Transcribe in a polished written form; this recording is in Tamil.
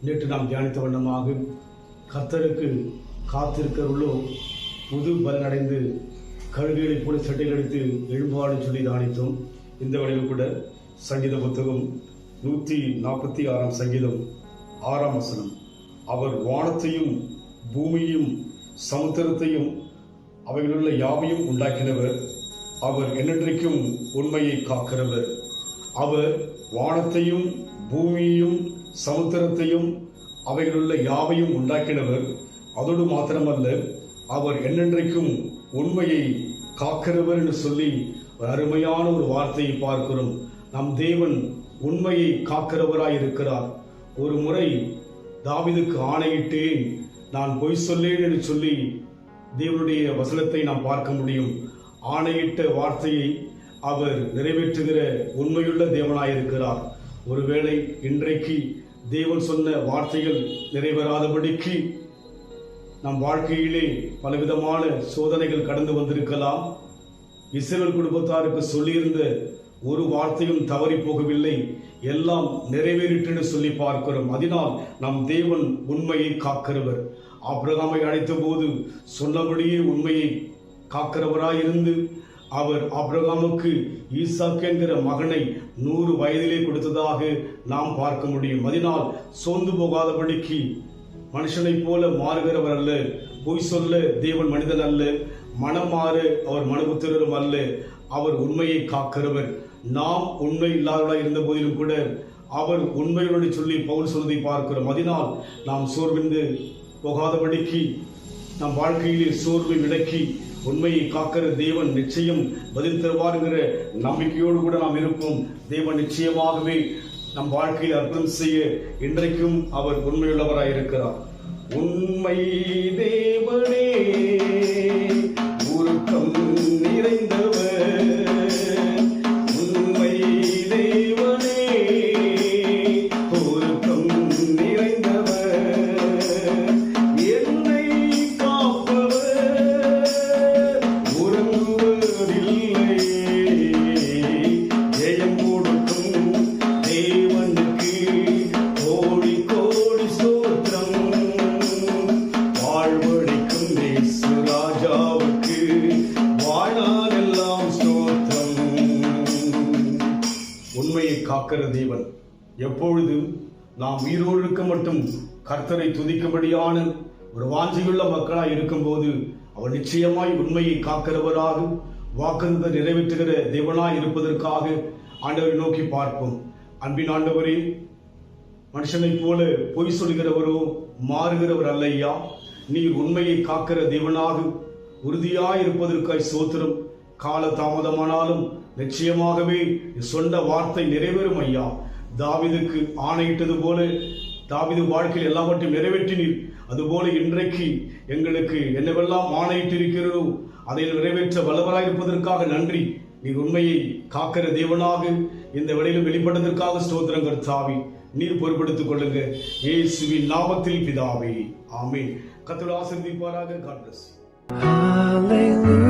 நேற்று நாம் தியானித்த வண்ணமாக கர்த்தருக்கு காத்திருக்கிறவர்களோ புது பலனடைந்து கழுகுகளைப் போல சட்டைகள் அடித்து எழும்பாடு சொல்லி தியானித்தோம். இந்த வழியில் கூட சங்கீத புத்தகம் 146 சங்கீதம் 6 வசனம், அவர் வானத்தையும் பூமியையும் சமுத்திரத்தையும் அவைகளுள்ள யாவையும் உண்டாக்கினவர், அவர் என்னென்றைக்கும் உண்மையை காக்கிறவர். அவர் வானத்தையும் பூமியையும் சமுத்திரத்தையும் அவைகளுள்ள யாவையும் உண்டாக்கினவர். அதோடு மாத்திரமல்ல, அவர் என்னென்றைக்கும் உண்மையை காக்கிறவர் என்று சொல்லி ஒரு அருமையான ஒரு வார்த்தையை பார்க்கிறோம். நம் தேவன் உண்மையை காக்கிறவராய் இருக்கிறார். ஒரு முறை தாவீதுக்கு ஆணையிட்டேன், நான் பொய் சொல்லேன் என்று சொல்லி தேவனுடைய வசனத்தை நாம் பார்க்க முடியும். ஆணையிட்ட வார்த்தையை அவர் நிறைவேற்றுகிற உண்மையுள்ள தேவனாயிருக்கிறார். ஒருவேளை இன்றைக்கு தேவன் சொன்ன வார்த்தைகள் நிறைவேறாதபடிக்கு நம் வாழ்க்கையிலே பலவிதமான சோதனைகள் கடந்து வந்திருக்கலாம். இஸ்ரவேல் குடும்பத்தாருக்கு சொல்லியிருந்த ஒரு வார்த்தையும் தவறி போகவில்லை, எல்லாம் நிறைவேறிட்டு சொல்லி பார்க்கிறோம். அதனால் நம் தேவன் உண்மையை காக்கிறவர். ஆபிரகாமை அழைத்த போது சொன்னபடியே உண்மையை காக்கிறவராயிருந்து அவர் ஆபிரகாமுக்கு ஈசாக்கு என்கிற மகனை 100 வயதிலே கொடுத்ததாக நாம் பார்க்க முடியும். அதனால் சோர்ந்து போகாதபடிக்கு மனுஷனைப் போல மாறுகிறவர் அல்ல, பொய் சொல்ல தேவன் மனிதன் அல்ல, மனம் மாற அவர் மனுபுத்திரரும் அல்ல, அவர் உண்மையை காக்கிறவர். நாம் உண்மை இல்லாதவர்களாக இருந்த போதிலும் கூட அவர் உண்மையோடு சொல்லி பவுல் சொல்வதை பார்க்கிறோம். அதனால் நாம் சோர்விந்து போகாதபடிக்கு நம் வாழ்க்கையிலே சோர்வை விலக்கி உண்மையை காக்கிற தேவன் நிச்சயம் பதில் தருவார்கிற நம்பிக்கையோடு கூட நாம் இருப்போம். தேவன் நிச்சயமாகவே நம் வாழ்க்கையில் அற்புதம் செய்ய இன்றைக்கும் அவர் உண்மையுள்ளவராய் இருக்கிறார். உண்மை தேவனே உருக்கம் நிறைந்தவர், உண்மை தேவனே உருக்கம் நிறைந்தவர், என்னை காப்பவர் உறங்குவதில்லை, ஜெயம் கொடுக்கும் தேவனுக்கு கோடி கோடி ஸ்தோத்திரம், வாழ்வழிக்கும் இயேசு ராஜாவுக்கு வாழ்நாளெல்லாம் ஸ்தோத்திரம். உண்மையை காக்கிற தேவன் எப்பொழுது நாம் உயிரோடு இருக்க மட்டும் கர்த்தரை துதிக்கும்படியான ஒரு வாஞ்சையுள்ள மக்களாய் இருக்கும்போது அவர் நிச்சயமாய் உண்மையை காக்கிறவராக வாக்குறுதியை நிறைவேற்றுகிற தேவனாய் இருப்பதற்காக ஆண்டவரை நோக்கி பார்ப்போம். அன்பின் ஆண்டவரே, மனுஷனைப் போல பொய் சொல்கிறவரோ மாறுகிறவர் அல்லையா, நீர் உண்மையை காக்கிற தேவனாக உறுதியாய் இருப்பதற்காய் சோத்திரம். கால தாமதமானாலும் நிச்சயமாகவே சொன்ன வார்த்தை நிறைவேறும் ஐயா. தாவீதுக்கு ஆணையிட்டது போல தாவீது வாழ்க்கையில் எல்லாவற்றையும் நிறைவேற்றினீர். அதுபோல இன்றைக்கு எங்களுக்கு என்னவெல்லாம் ஆணையிட்டிருக்கிறதோ அதை நிறைவேற்ற வல்லவராயிருப்பதற்காக நன்றி. நீர் உண்மையை காக்கிற தேவனாக இந்த வேளையிலும் வெளிப்பட்டதற்காக ஸ்தோத்திரம் கர்த்தாவே. நீர் பொறுப்படுத்திக் கொள்ளுங்க, இயேசுவின் நாமத்தில் பிதாவே, ஆமென். கர்த்தர் ஆசீர்வதிப்பாராக. God bless you.